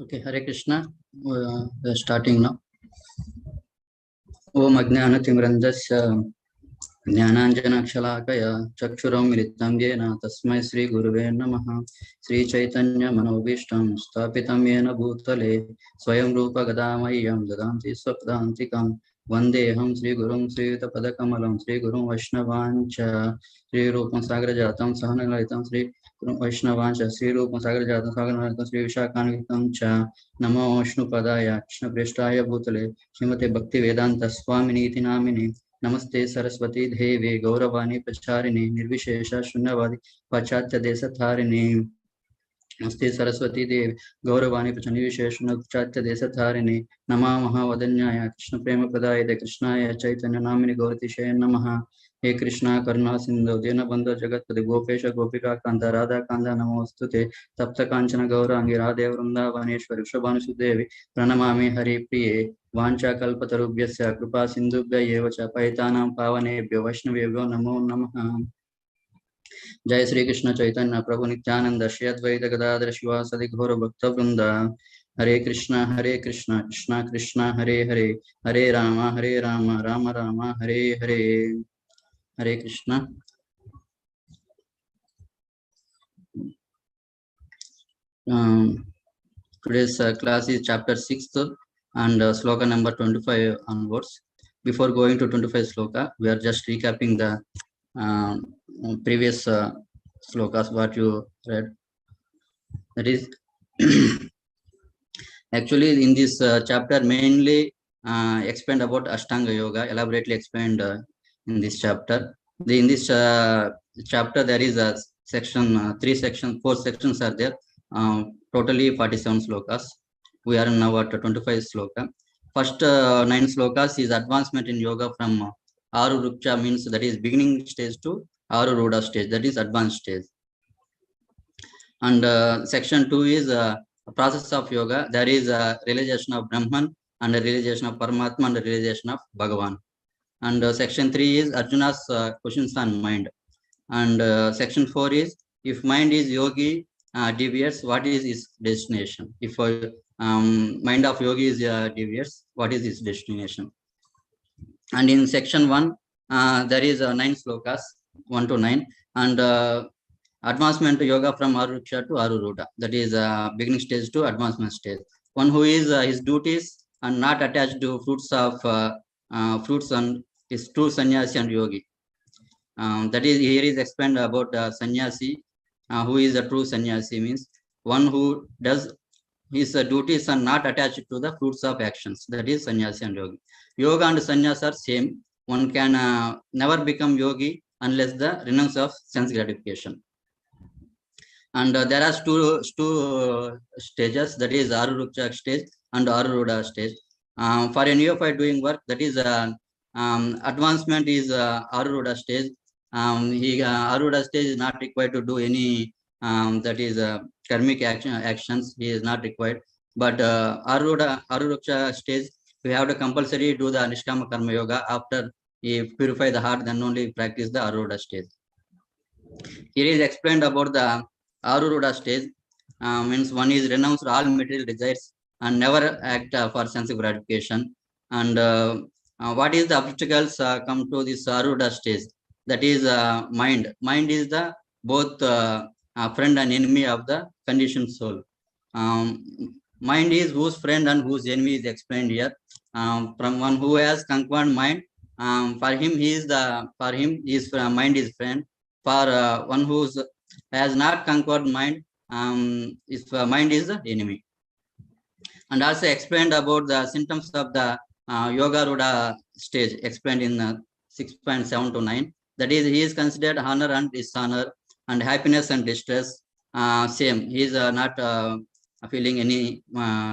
Okay, Hare Krishna. We are starting now. Om Ajnanatimrandasya Jnananjanakshalaakaya Chakshuram Militam Yena Tasmai Sri Guruve Namaha Sri Chaitanya Manobhishtam Stapitam Yena Bhutale Swayam Rupa Gadamayyam Dadanti Swapdantikam Vandeham Sri Gurum Sri Padakamalam Sri Gurum Vaishnavancha Sri Rupam Sagrajatam Sahanalaitam Sri Gurum Vaishnavancha Sri Rupam Sagrajatam Sahanalaitam Sri Vishakanitam Cha Namo Vishnu Padaya Krishna Preshtaya Bhutale Srimate Bhakti Vedanta Swamini Iti Namini नमस्ते सरस्वती देवी गौरवाणी प्रचारिणी निर्विशेष शून्यवादी पाश्चात्य देश धारिणी नमस्ते सरस्वती देवी गौरवाणी निर्विशेष पाश्चात्य देश धारिणी नमा महावदन्याय कृष्ण प्रेम प्रदाय कृष्णाय चैतन्य नामिनि गौरतिशय नमः हे कृष्णा करुणा सिंधु दीनबंधु जगत्पति गोपेश गोपिका कांत राधा कांत नमोस्तुते तप्त कांचन गौरांगी राधे वृंदावनेश्वरी वृषभानुसुदेवी प्रणमामि हरिप्रिये वाञ्छाकल्पतरुभ्यस्य कृपा सिन्धुभ्य एव च पतितानां पावनेभ्यो वैष्णवेभ्यो नमो नमः। जय श्री कृष्ण चैतन्य प्रभु नित्यानंद श्री अद्वैत गदाधर शिवासदि घोर भक्त वृंद हरे कृष्णा कृष्णा कृष्णा हरे हरे हरे राम राम राम हरे हरे। हरे Krishna. Today's class is chapter 6 and sloka number 25 onwards. Before going to 25 sloka, we are just recapping the previous slokas what you read. That is actually in this chapter mainly explained about Ashtanga Yoga, elaborately explained in this chapter. In this chapter there is a section, 4 sections are there. Totally 47 slokas. We are now at 25 sloka. First 9 slokas is advancement in yoga from Arurukcha, means that is beginning stage to Aruruda stage, that is advanced stage. And section 2 is process of yoga. There is a realization of Brahman and a realization of Paramatma and a realization of Bhagavan. And section 3 is Arjuna's questions on mind. And section 4 is if mind is yogi deviates, what is his destination? If mind of yogi is deviates, what is his destination? And in section 1 there is 9 slokas, 1 to 9, and advancement yoga from Aruruksha to Aruruda, that is beginning stage to advancement stage. One who is his duties and not attached to fruits and is true sannyasi and yogi. That is, here is explained about sannyasi. Who is a true sannyasi means one who does his duties and not attached to the fruits of actions. That is sannyasi and yogi. Yoga and sannyas are same. One can never become yogi unless the renounce of sense gratification. And there are two stages, that is Aruruksha stage and Aruruda stage. For a neophyte doing work, that is advancement is Aruruda stage. Aruruda stage is not required to do any that is karmic actions. He is not required. But Aruruksha stage, we have to compulsory do the Nishkama Karma Yoga. After he purify the heart, then only practice the Aruruda stage. Here is explained about the Aruruda stage. Means one is renounced all material desires and never act for sense gratification. And what is the obstacles come to this Aruruda stage? That is mind. Mind is the both friend and enemy of the conditioned soul. Mind is whose friend and whose enemy is explained here. From one who has conquered mind, for him mind is friend. For one who has not conquered mind, mind is the enemy. And also explained about the symptoms of the Yoga Ruda stage, explained in 6.7 to 9. That is, he is considered honor and dishonor and happiness and distress. Same, he is not feeling any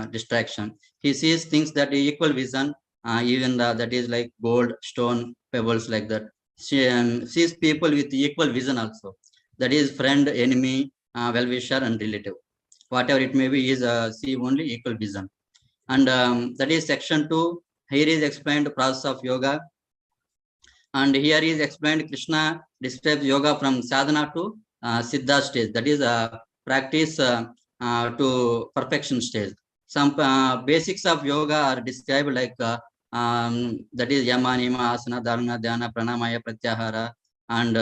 distraction. He sees things that equal vision, even that is like gold, stone, pebbles, like that. Sees people with equal vision also. That is friend, enemy, well-wisher and relative. Whatever it may be, is see only equal vision. And that is section 2. Here is explained the process of yoga. And here is explained Krishna describes yoga from sadhana to siddha stage. That is practice to perfection stage. some basics of yoga are described like that is yama, nima, asana, dharana, dhyana, pranamaya, pratyahara, and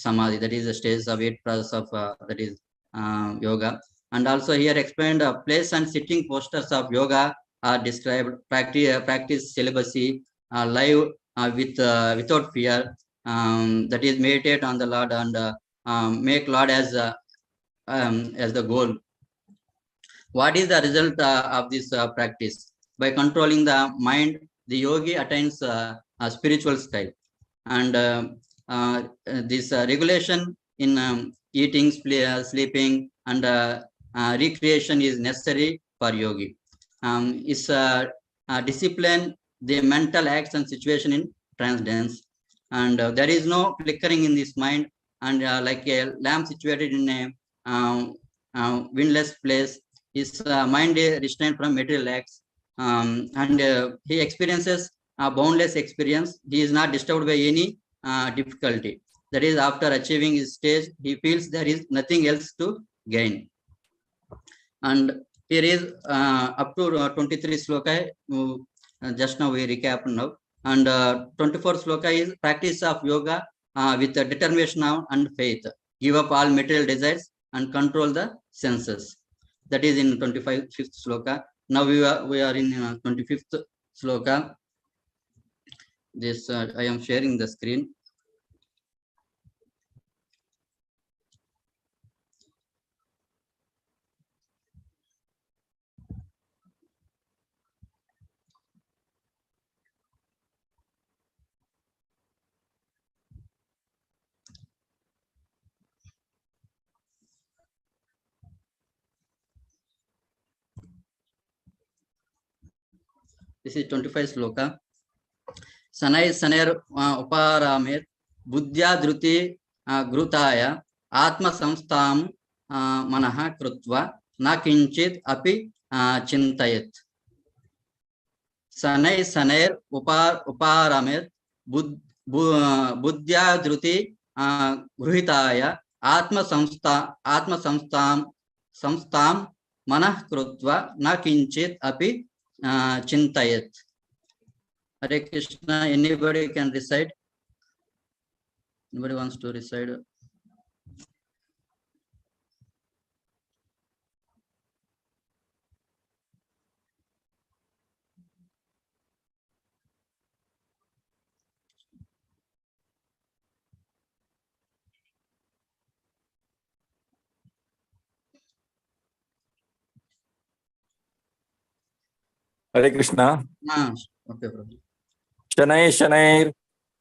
samadhi. That is the stages of 8 process of that is yoga. And also here explained place and sitting postures of yoga are described. Practice celibacy, live without fear. That is meditate on the Lord and make Lord as the goal. What is the result of this practice? By controlling the mind, the yogi attains a spiritual state. And this regulation in eating, sleeping, and recreation is necessary for yogi. Is discipline the mental acts and situation in trance, and there is no flickering in this mind, and like a lamp situated in a windless place, his mind is restrained from material acts, and he experiences a boundless experience. He is not disturbed by any difficulty. That is, after achieving his stage, he feels there is nothing else to gain. And here is up to 23 sloka. Just now we recap now. And 24 sloka is practice of yoga with determination and faith. Give up all material desires and control the senses. That is in 25th sloka. Now we are in 25th sloka. This I am sharing the screen. This is 25 sloka. Sanai Saner Uparamer Buddhya Dhruti Grutaya Atma Samstam Manaha Krutva Na Kinchit Api Chintayet. Sanai Saner Uparamer Buddhya Dhruti Gruhitaya Atma Samstam Manah Krutva Na Kinchit Api Chintayet. Hare Krishna, anybody can recite? Anybody wants to recite? Hare Krishna. Okay, Prabhu. Shanai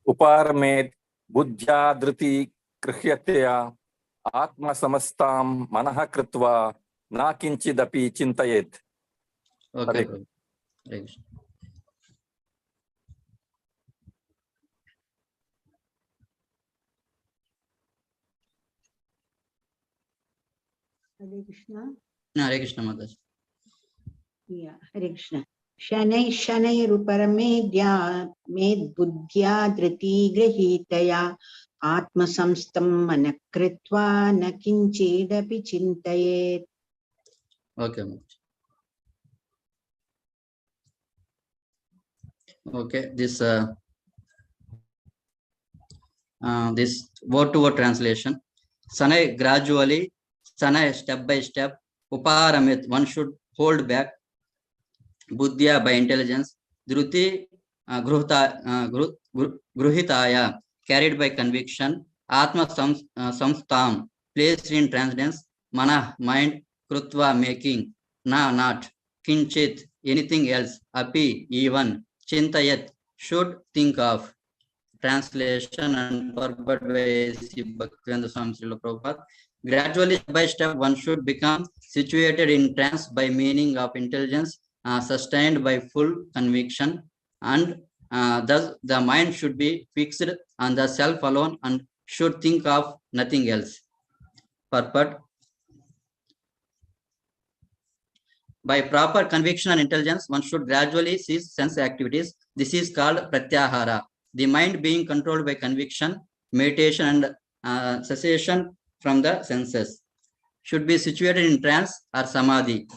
Uparmed Buddhya Dhriti Krihyatya Atma Samastam Manaha Kritva Na Kinchidapi Chintayet. Okay, Prabhu. Hare Krishna. Hare Krishna. Hare Krishna, Mataji. Yeah, Hare Krishna. Shanai Ruparamedya Med Buddhya Dhriti Grahitaya Atma Samstam Manakritva Nakinchidapi Chintayet. Okay, Mataji. Okay, this word-to-word translation. Sanai gradually, Sanai step by step, Uparamit, one should hold back, Buddhya by intelligence, Dhruti Gruhitaya, carried by conviction, Atma Samstam, placed in transcendence, Mana, mind, Krutva, making, Na, not, Kinchit, anything else, Api, even, Chintayat, should think of. Translation and purport by C. Bhaktivinoda Swami Srila Prabhupada. Gradually, step by step, one should become situated in trance by meaning of intelligence, sustained by full conviction, and thus the mind should be fixed on the self alone and should think of nothing else. Purport. By proper conviction and intelligence, one should gradually cease sense activities. This is called pratyahara. The mind being controlled by conviction, meditation, and cessation from the senses should be situated in trance or samadhi.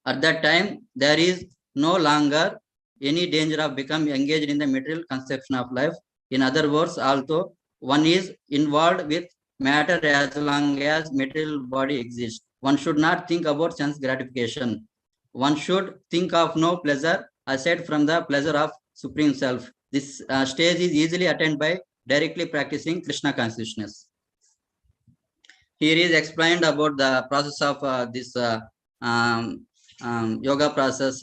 At that time, there is no longer any danger of becoming engaged in the material conception of life. In other words, although one is involved with matter as long as material body exists, one should not think about sense gratification. One should think of no pleasure aside from the pleasure of Supreme Self. This stage is easily attained by directly practicing Krishna consciousness. Here is explained about the process of this yoga process.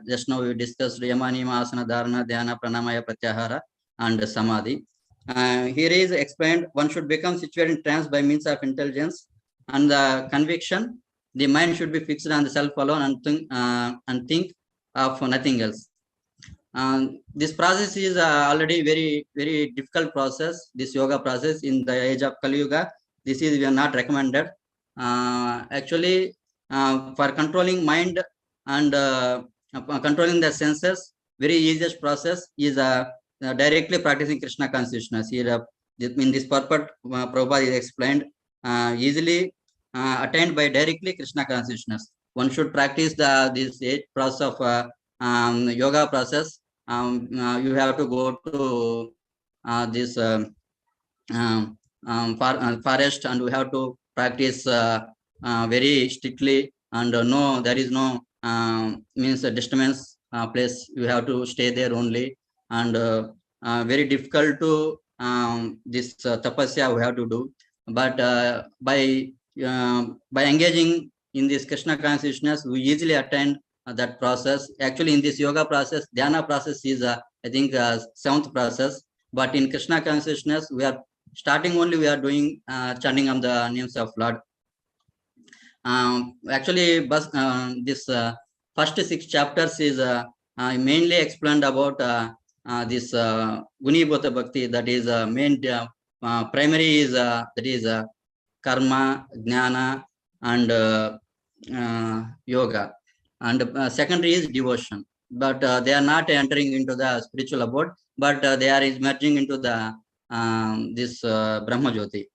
Just now we discussed Yama, Niyama, Asana, Dharana, Dhyana, Pranamaya, Pratyahara, and Samadhi. Here is explained one should become situated in trance by means of intelligence and the conviction. The mind should be fixed on the self alone and think of nothing else. This process is already very difficult process. This yoga process in the age of Kali Yuga, this is not recommended. Actually, for controlling mind and controlling the senses, very easiest process is directly practicing Krishna consciousness. Here, in this purport, Prabhupada is explained easily attained by directly Krishna consciousness. One should practice this process of yoga process. You have to go to this forest, and we have to practice very strictly, and there is no means a disturbance place. You have to stay there only, and very difficult to this tapasya we have to do. But by engaging in this Krishna consciousness, we easily attain that process. Actually, in this yoga process, Dhyana process is I think 7th process. But in Krishna consciousness, we are starting only. We are doing chanting of the names of Lord. Actually, this first 6 chapters is mainly explained about this Gunibhota Bhakti. That is main primary is that is karma, jnana, and yoga. And secondary is devotion. But they are not entering into the spiritual abode, but they are merging into the this Brahma Jyoti.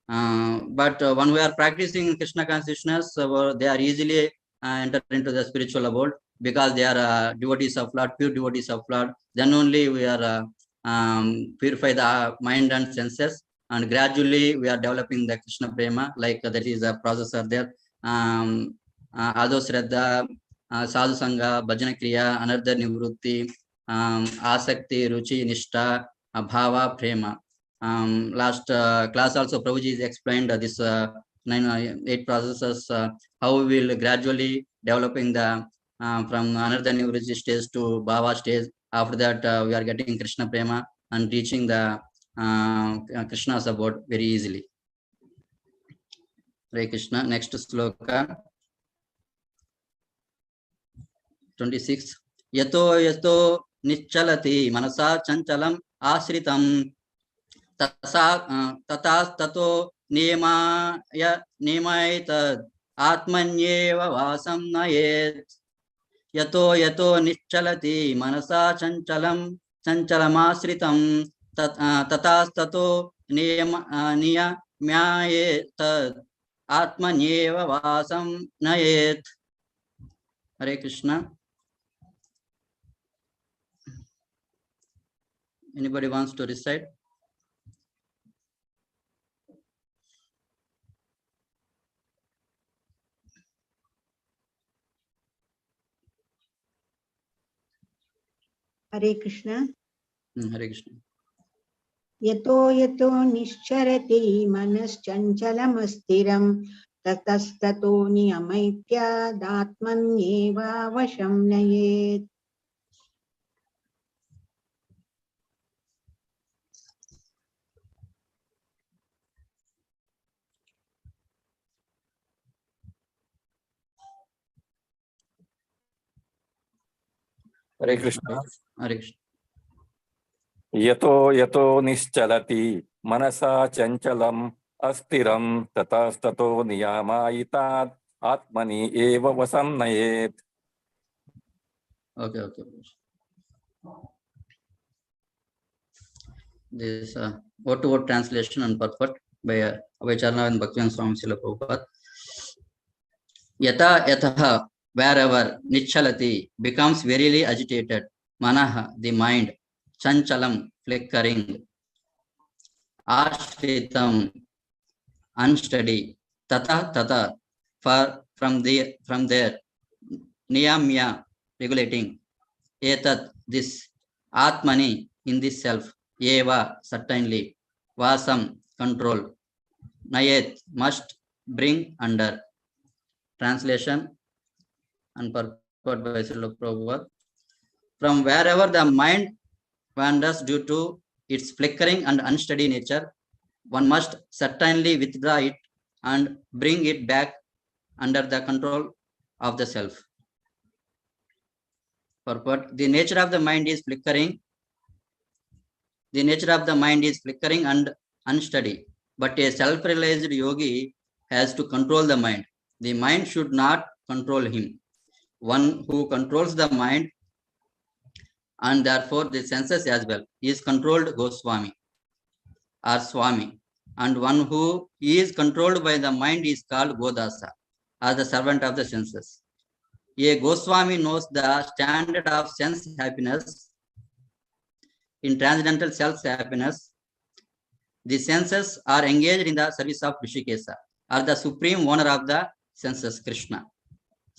But when we are practicing Krishna consciousness, they are easily enter into the spiritual abode, because they are devotees of Lord, pure devotees of Lord. Then only we are purify the mind and senses, and gradually we are developing the Krishna prema. Like that is a process are there. Ado Shraddha, Sadhu Sangha, Bhajana Kriya, Anardha Nivrutti, Asakti, Ruchi, Nishtha, Bhava, Prema. Last class also Prabhuji is explained this 8 processes, how we will gradually developing the from Anardha Nivrutti stage to Bhava stage. After that we are getting Krishna prema and reaching the Krishna's abode very easily. Hare Krishna. Next sloka 26. Yato nicchalati manasa chanchalam asritam tato nimayat atmanyeva vasam nayet. Yato nicchalati manasa chanchalamasritam tato niyamyayet atmanyeva vasam nayet. Hare Krishna. Anybody wants to recite? Hare Krishna. Hare Krishna. Yato nischarati manaschanchalamasstiram tatastato niyamaitya datmanyeva vasham nayet. Hare Krishna. Hare Krishna. Yato nischalati manasa chanchalam astiram tatastato niyamayitat atmani eva vasam nayet. Okay. This word-to-word translation and purport by Abhay Charna and Bhaktivinoda Swami Srila Prabhupada. Yata yataha, wherever Nichalati becomes verily agitated, Manaha, the mind, Chanchalam, flickering, Ashritam, unsteady, Tata, from there, Niyamya, regulating, Etat, this, Atmani, in this self, Eva, certainly, Vasam, control, Nayet, must bring under. Translation and purport by Srila Prabhupada. From wherever the mind wanders due to its flickering and unsteady nature, one must certainly withdraw it and bring it back under the control of the self. Purport. The nature of the mind is flickering. The nature of the mind is flickering and unsteady, but a self-realized yogi has to control the mind. The mind should not control him. One who controls the mind and therefore the senses as well is controlled Goswami or Swami, and one who is controlled by the mind is called Godasa, as the servant of the senses. A Goswami knows the standard of sense happiness in transcendental self happiness. The senses are engaged in the service of Rishikesa, or the supreme owner of the senses, Krishna.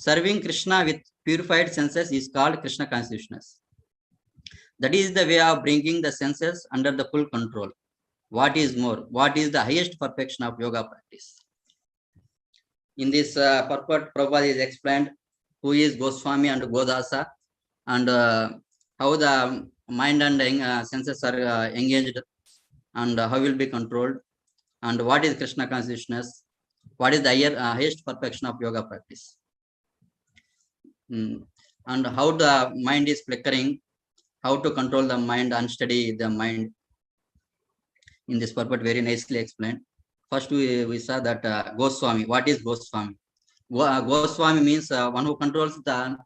Serving Krishna with purified senses is called Krishna consciousness. That is the way of bringing the senses under the full control. What is more? What is the highest perfection of yoga practice? In this purport, Prabhupada is explained who is Goswami and Godasa, and how the mind and senses are engaged, and how will be controlled, and what is Krishna consciousness, what is the highest perfection of yoga practice, and how the mind is flickering, how to control the mind, unsteady the mind. In this purport, very nicely explained. First, we saw that Goswami. What is Goswami? Goswami means one who controls the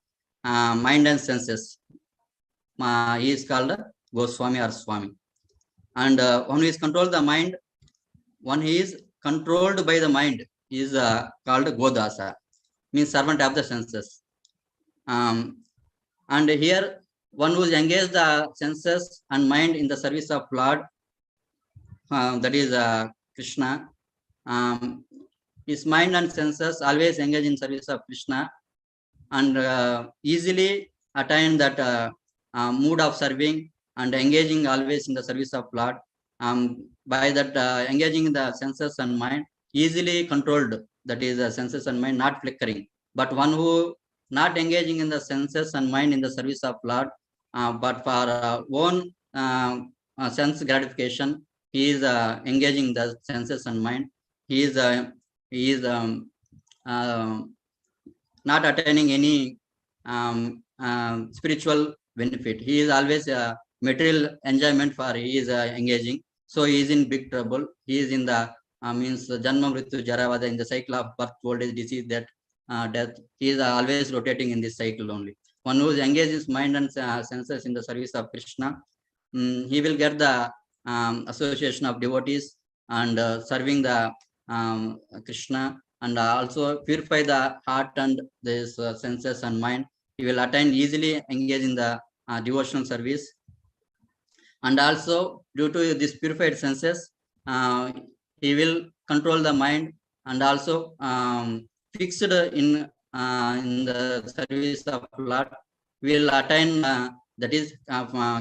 mind and senses. He is called Goswami or Swami. And one who is controlled the mind, one who is controlled by the mind is called Godasa, means servant of the senses. And here, one who is engaged the senses and mind in the service of Lord, that is Krishna. His mind and senses always engage in service of Krishna, and easily attain that mood of serving and engaging always in the service of Lord. By that engaging in the senses and mind, easily controlled, that is senses and mind not flickering. But one who not engaging in the senses and mind in the service of Lord, but for own sense gratification, he is engaging the senses and mind. He is not attaining any spiritual benefit. He is always material enjoyment for he is engaging. So he is in big trouble. He is in the means Janma Mrityu Jaravada, in the cycle of birth, old age, disease, death. He is always rotating in this cycle only. One who engages mind and senses in the service of Krishna, he will get the association of devotees and serving the Krishna, and also purify the heart and this senses and mind. He will attain easily engage in the devotional service, and also due to this purified senses, he will control the mind, and also fixed in the service of Lord, will attain that is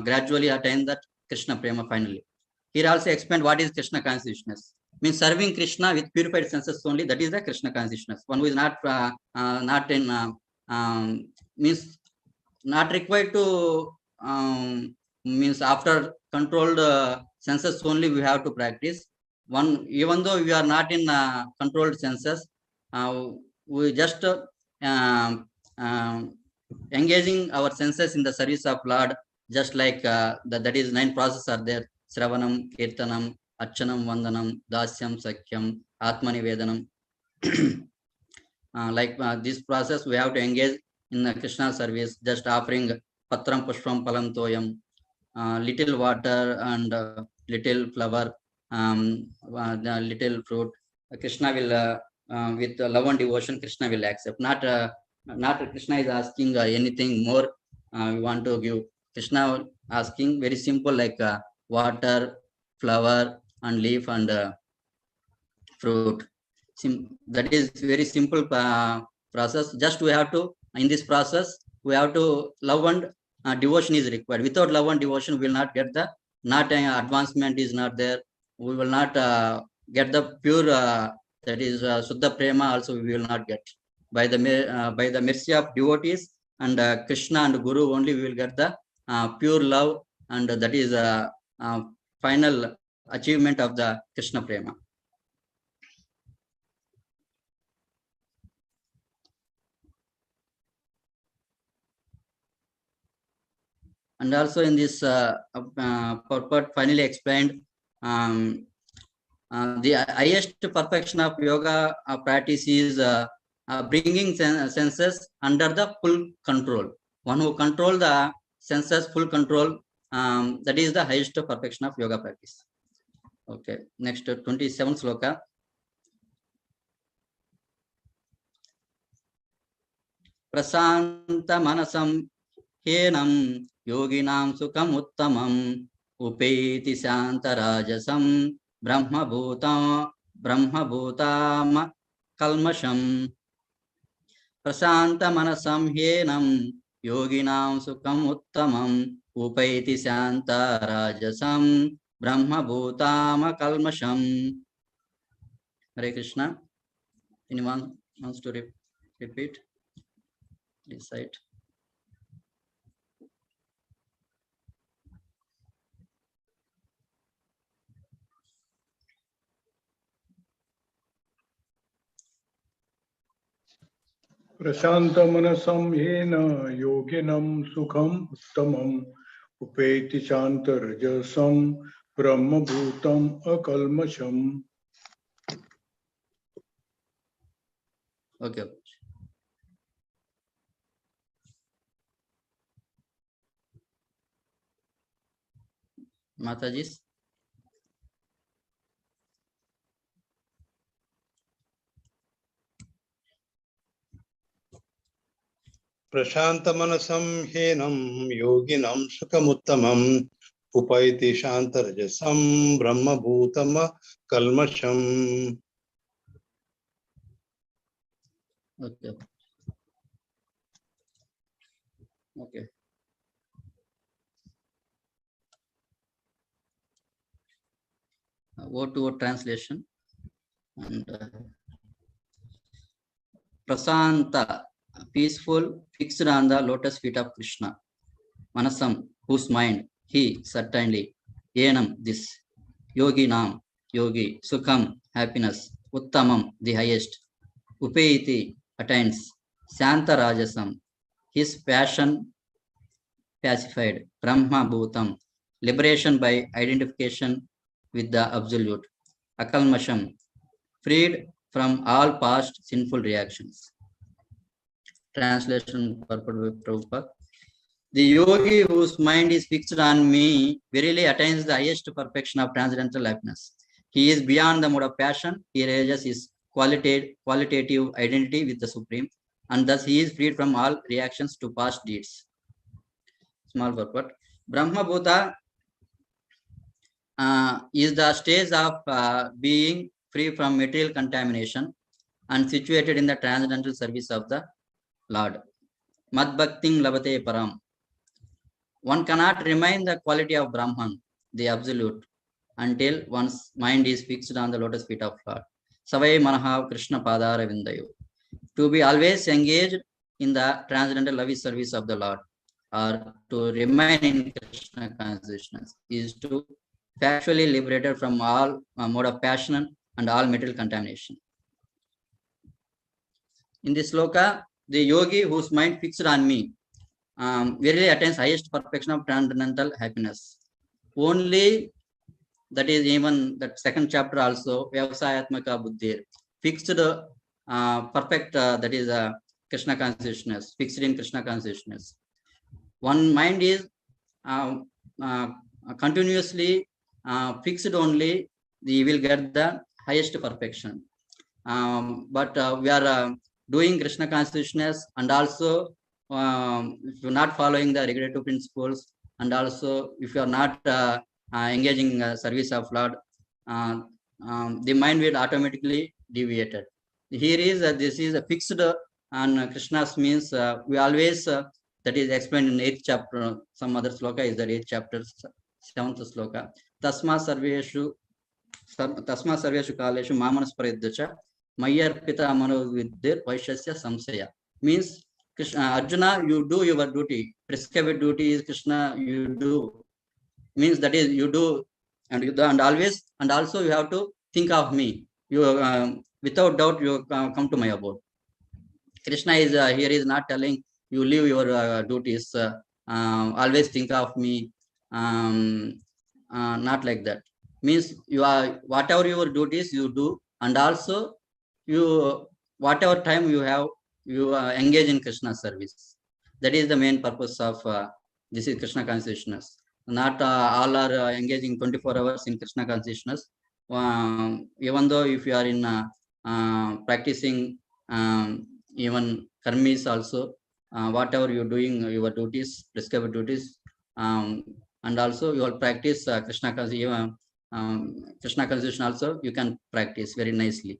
gradually attain that Krishna prema finally. Here also explained what is Krishna consciousness. Means serving Krishna with purified senses only, that is the Krishna consciousness. One who is not means not required to means after controlled senses only we have to practice. One, even though we are not in controlled senses, we just engaging our senses in the service of Lord, just like that is 9 processes are there: Sravanam, Kirtanam, Archanam, Vandanam, Dasyam, Sakyam, Atmani Vedanam. Like this process, we have to engage in the Krishna service, just offering Patram, Pushpam, Palam, Toyam, little water and little flower, the little fruit. Krishna will, with love and devotion, Krishna will accept. Not Not Krishna is asking anything more. We want to give. Krishna asking very simple, like water, flower, and leaf, and fruit. That is very simple process. Just we have to, in this process, we have to love and devotion is required. Without love and devotion, we will not get the, not advancement is not there. We will not get the pure, that is Suddha Prema also we will not get. By the mercy of devotees and Krishna and Guru only we will get the pure love, and that is final achievement of the Krishna Prema. And also in this purport finally explained, the highest perfection of yoga practice is bringing senses under the full control. One who control the senses, full control, that is the highest perfection of yoga practice. Okay, next 27th sloka. Prasanta manasam henam yoginam sukham uttamam upeti shantarajasam brahma bhutama kalmasham. Prasanta manasam henam yoginam sukham uttamam upeti shantarajasam brahma bhutama kalmasham. Hare Krishna. Anyone wants to repeat? Recite. Prashantamanasam yena yoginam sukham uttamam upeti shantarajasam brahmabhutam akalmasham. Okay. Mataji. Prashantamanasam henam yoginam sukhamuttamam upaiti shantarajasam brahma bhutama kalmasham. Okay. Okay. Word to word translation. And Prasanta, peaceful, fixed on the lotus feet of Krishna. Manasam, whose mind, he, certainly. Yenam, this. Yogi Nam, yogi. Sukham, happiness. Uttamam, the highest. Upeiti, attains. Shanta Rajasam, his passion pacified. Brahma Bhutam, liberation by identification with the absolute. Akalmasham, freed from all past sinful reactions. Translation purport by Prabhupada. The yogi whose mind is fixed on me verily attains the highest perfection of transcendental happiness. He is beyond the mode of passion. He realizes his qualitative identity with the Supreme, and thus he is freed from all reactions to past deeds. Small purport. Brahma Bhuta is the stage of being free from material contamination and situated in the transcendental service of the Lord. Mad Bhakting Labate Param. One cannot remain the quality of Brahman, the absolute, until one's mind is fixed on the lotus feet of Lord. Savai Manaha Krishna Padara Vindayo. To be always engaged in the transcendental loving service of the Lord, or to remain in Krishna consciousness, is to factually liberated from all mode of passion and all material contamination. In this sloka, the yogi whose mind fixed on me verily attains highest perfection of transcendental happiness. Only, that is even that second chapter also, Vyavasayatmaka Buddhir, fixed perfect, that is Krishna consciousness, fixed in Krishna consciousness. One mind is continuously fixed only, we will get the highest perfection. But we are doing Krishna consciousness, and also if you're not following the regulative principles, and also if you are not engaging service of Lord, the mind will automatically deviated. Here is this is a fixed and Krishna's means we always that is explained in 8th chapter. Some other sloka is the 8th chapter, 7th sloka. Tasma sarveshu kaleshu mamanas paridyacha mayarpita manoviddir vaishasya samsaya. Means Krishna, Arjuna, you do your duty. Prescribed duty is Krishna, you do. Means that is you do, and always, and also you have to think of me. You without doubt you come to my abode. Krishna is here is not telling you leave your duties. Always think of me. Not like that. Means you are whatever your duties you do, and also you whatever time you have, you engage in Krishna service. That is the main purpose of this is Krishna consciousness. Not all are engaging 24 hours in Krishna consciousness. Even though if you are in practicing even karmis also, whatever you're doing, your duties, prescribed duties, and also you will practice Krishna consciousness also you can practice very nicely.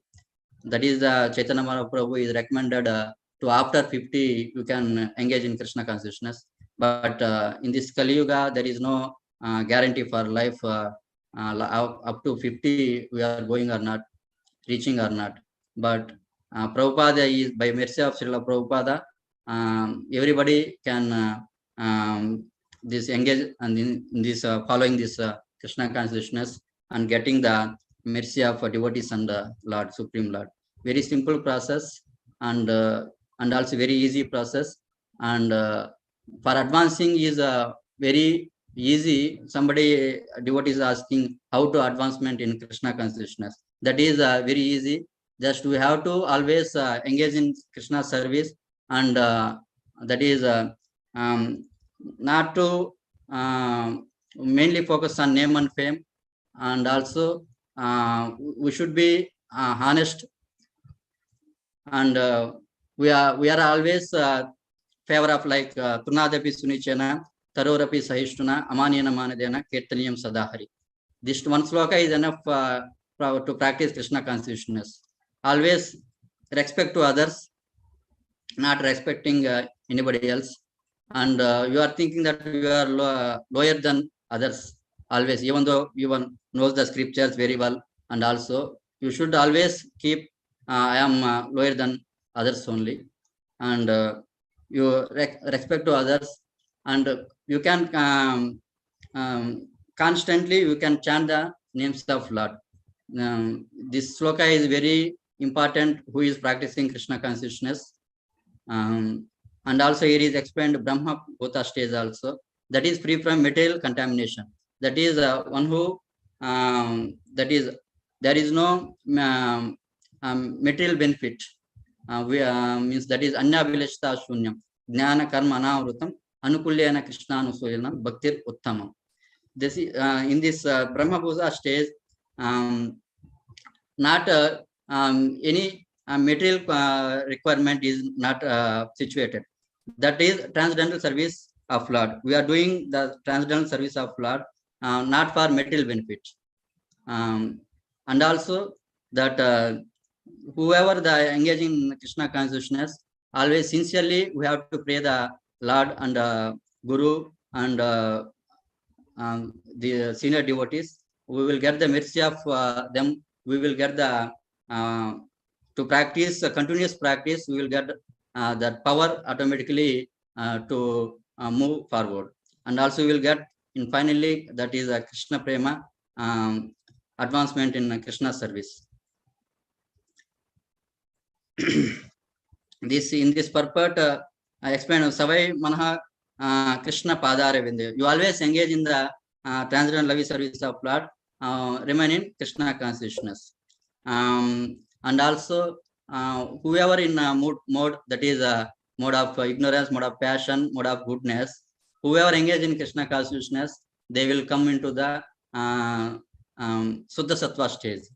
That is Chaitanya Mahaprabhu is recommended to after 50 you can engage in Krishna consciousness. But in this Kali Yuga, there is no guarantee for life. Up to 50 we are going or not, reaching or not. But Prabhupada is, by mercy of Srila Prabhupada, everybody can this engage and in this following this Krishna consciousness and getting the mercy of devotees and Lord, Supreme Lord. Very simple process and also very easy process. And for advancing is very easy. Somebody devotee is asking how to advancement in Krishna consciousness. That is very easy. Just we have to always engage in Krishna service, and that is not to mainly focus on name and fame, and also we should be honest, and we are always favor of like Tunadapi Sunichana, Tarorapi Sahishtuna, Amaniyana Manadena, Kirtaniyam Sadahari. This one sloka is enough to practice Krishna consciousness. Always respect to others, not respecting anybody else. And you are thinking that you are lower than others always, even though you knows the scriptures very well. And also you should always keep I am lower than others only. And you respect to others, and you can constantly you can chant the names of Lord. This sloka is very important who is practicing Krishna consciousness. And also here is explained Brahma Bhuta stage also, that is free from material contamination. That is one who that is there is no material benefit. Means that is Anya Vilashta Shunyam, Dhyana Karma Anavrutam, Anukulyana Krishna Anusuyana, Bhaktir Uttamam. This is in this Brahma Bhuta stage, not any material requirement is not situated. That is transcendental service of Lord. We are doing the transcendental service of Lord, not for material benefit. And also that whoever the engaging in Krishna consciousness, always sincerely we have to pray the Lord and Guru and the senior devotees. We will get the mercy of them. We will get the to practice continuous practice. We will get that power automatically to move forward. And also we will get in finally that is a Krishna Prema advancement in Krishna service. This in this purport I explain Savai Manaha Krishna Padare Vinde. You always engage in the transcendental loving service of Lord, remain in Krishna consciousness. And also whoever in mode that is mode of ignorance, mode of passion, mode of goodness, whoever engage in Krishna consciousness, they will come into the Suddha Sattva stage.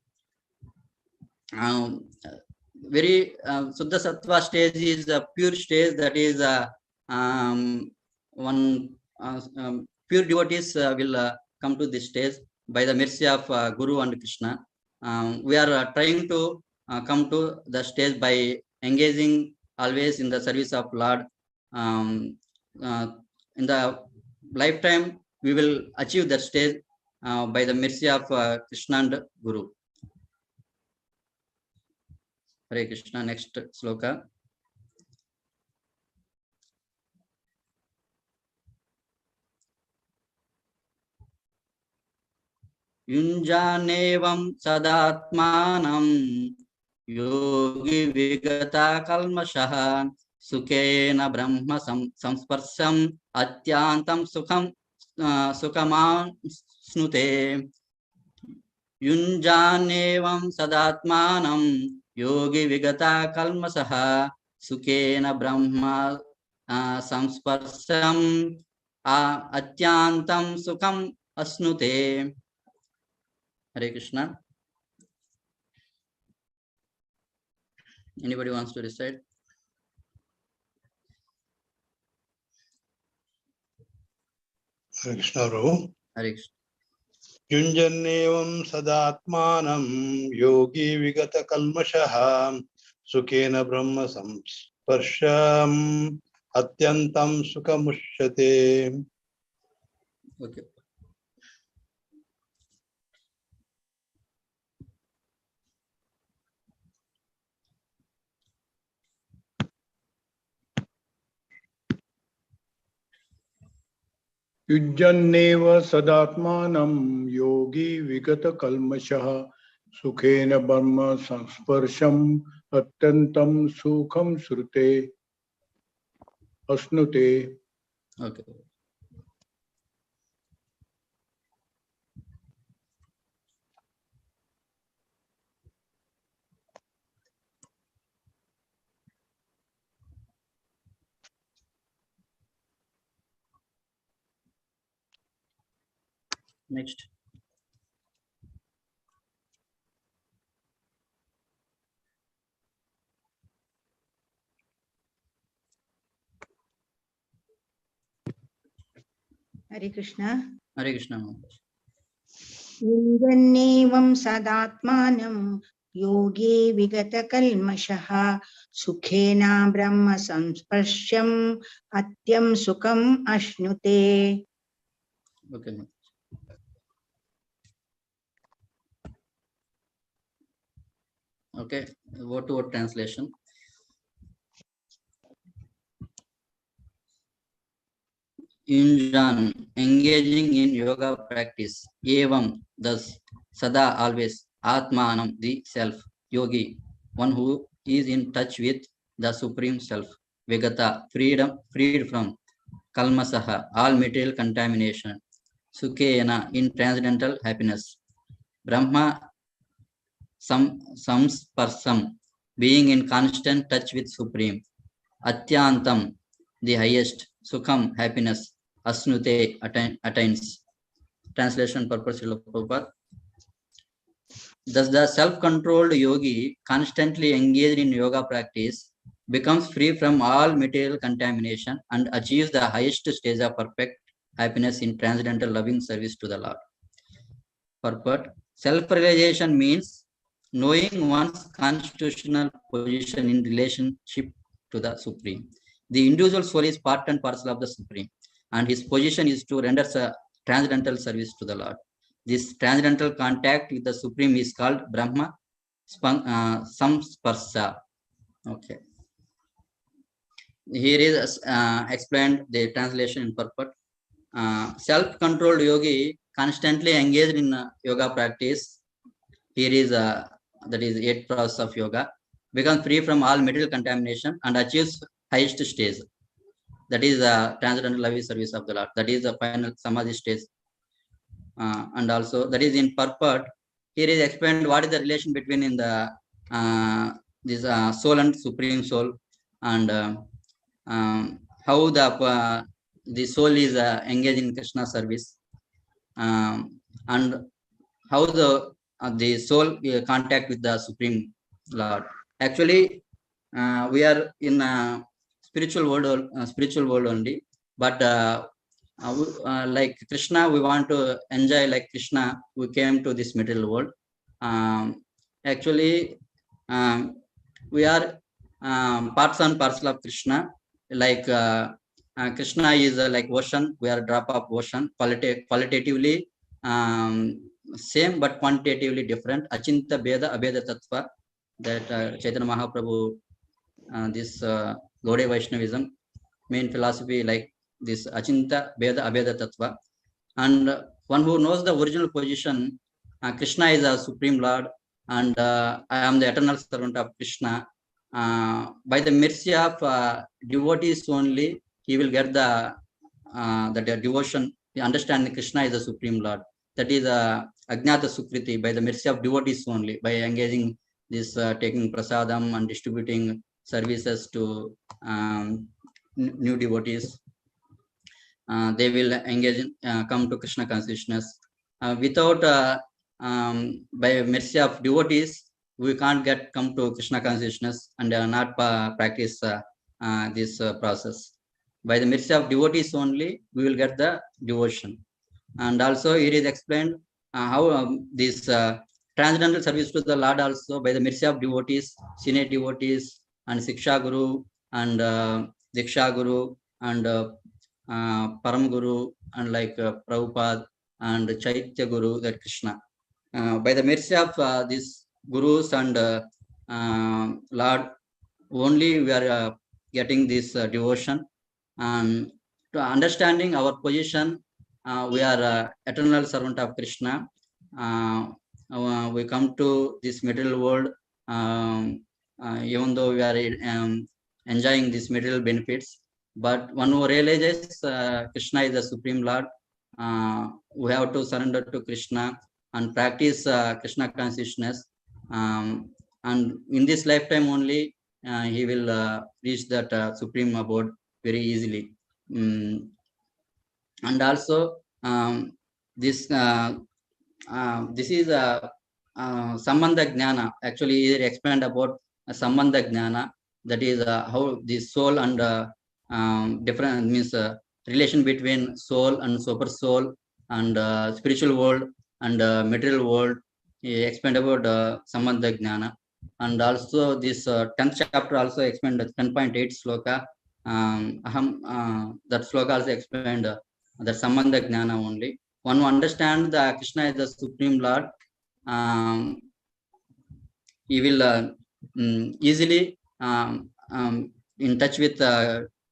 very Suddha Sattva stage is a pure stage, that is one pure devotees will come to this stage by the mercy of Guru and Krishna. We are trying to come to the stage by engaging always in the service of Lord. In the lifetime, we will achieve that stage by the mercy of Krishna and Guru. Hare Krishna. Next sloka. Yunjanevam sadatmanam yogi vigata kalmashaha sukena brahma samsparsam atyantam sukaman snute. Yunjanevam sadatmanam yogi vigata kalmasaha sukena brahma samsparsam atyantam sukam asnute. Hare Krishna. Anybody wants to recite? Hare Krishna, Prabhu. Hare Krishna. Yunjannevam sadatmanam yogi vigata kalmashaha sukena brahma samsparsham atyantam sukamushyate. Okay. Yujjaneva sadatmanam yogi vigata kalmashaha sukhena brahma sansparsham atyantam sukham srute asnute. Okay. Next. Hare Krishna. Hare Krishna. Yunjannevam sadatmanam yogi vigata kalmashaha sukhena brahma samsparsham atyam sukam ashnute. Okay. Okay. Word to word translation. Yunjan, engaging in yoga practice. Evam, thus. Sada, always. Atmanam, the self. Yogi, one who is in touch with the supreme self. Vigata, freed from. Kalmasaha, all material contamination. Sukhena, in transcendental happiness. Brahma, samsparsam, being in constant touch with supreme. Atyantam, the highest. Sukham, happiness. Asnute, attains. Translation purpose. Thus, the self-controlled yogi, constantly engaged in yoga practice, becomes free from all material contamination and achieves the highest stage of perfect happiness in transcendental loving service to the Lord. Purport. Self-realization means knowing one's constitutional position in relationship to the Supreme. The individual soul is part and parcel of the Supreme, and his position is to render transcendental service to the Lord. This transcendental contact with the Supreme is called Brahma Samsparsa. Okay. Here is explained the translation in purport. Self-controlled yogi, constantly engaged in yoga practice. Here is that is 8 process of yoga. Becomes free from all material contamination and achieves highest stage. That is the transcendental loving service of the Lord. That is the final samadhi stage. And also that is in purport. Here is explained what is the relation between in the this soul and supreme soul, and how the soul is engaged in Krishna service, and how the soul contact with the Supreme Lord. Actually, we are in spiritual world only, but like Krishna, we want to enjoy like Krishna. We came to this material world. Actually, we are parts and parcel of Krishna. Like Krishna is like ocean. We are a drop of ocean. Qualitatively same, but quantitatively different. Achinta Beda Abeda Tattva. That Chaitanya Mahaprabhu, this Gaudiya Vaishnavism, main philosophy like this Achinta Beda Abeda Tattva. And one who knows the original position, Krishna is a supreme Lord, and I am the eternal servant of Krishna. By the mercy of devotees only, he will get the devotion, the understanding Krishna is the supreme Lord. That is Ajnata Sukriti, by the mercy of devotees only, by engaging this taking prasadam and distributing services to new devotees. They will engage in, come to Krishna consciousness. Without by mercy of devotees, we can't come to Krishna consciousness and not practice this process. By the mercy of devotees only, we will get the devotion. And also it is explained how this transcendental service to the Lord also by the mercy of devotees, senior devotees, and Siksha Guru, and Diksha Guru, and Param Guru, and like Prabhupada, and Chaitya Guru, that Krishna. By the mercy of these gurus and Lord, only we are getting this devotion. And to understanding our position, we are eternal servant of Krishna. We come to this material world, even though we are enjoying these material benefits, but one who realizes Krishna is the supreme Lord, we have to surrender to Krishna and practice Krishna consciousness. And in this lifetime only, he will reach that supreme abode very easily. And also this is a Sambandha Jnana. Actually, it explained about Sambandha Jnana. That is how the soul and different means relation between soul and super soul and spiritual world and material world. He explained about Sambandha Jnana. And also this 10th chapter also explained 10.8 sloka. That sloka also explained the Sambandha Jnana only. One who understands that Krishna is the supreme Lord, he will easily in touch with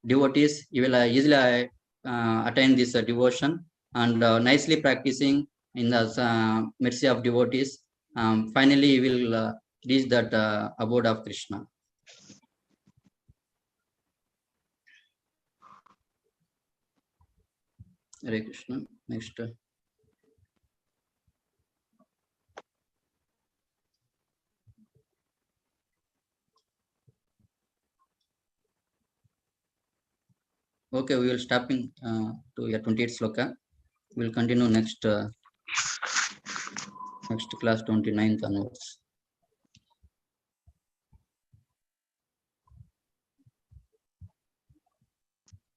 devotees. He will easily attain this devotion and nicely practicing in the mercy of devotees. Finally, he will reach that abode of Krishna. Hare Krishna. Next. Okay, we will stopping to your 28th sloka. We will continue next next class 29th onwards.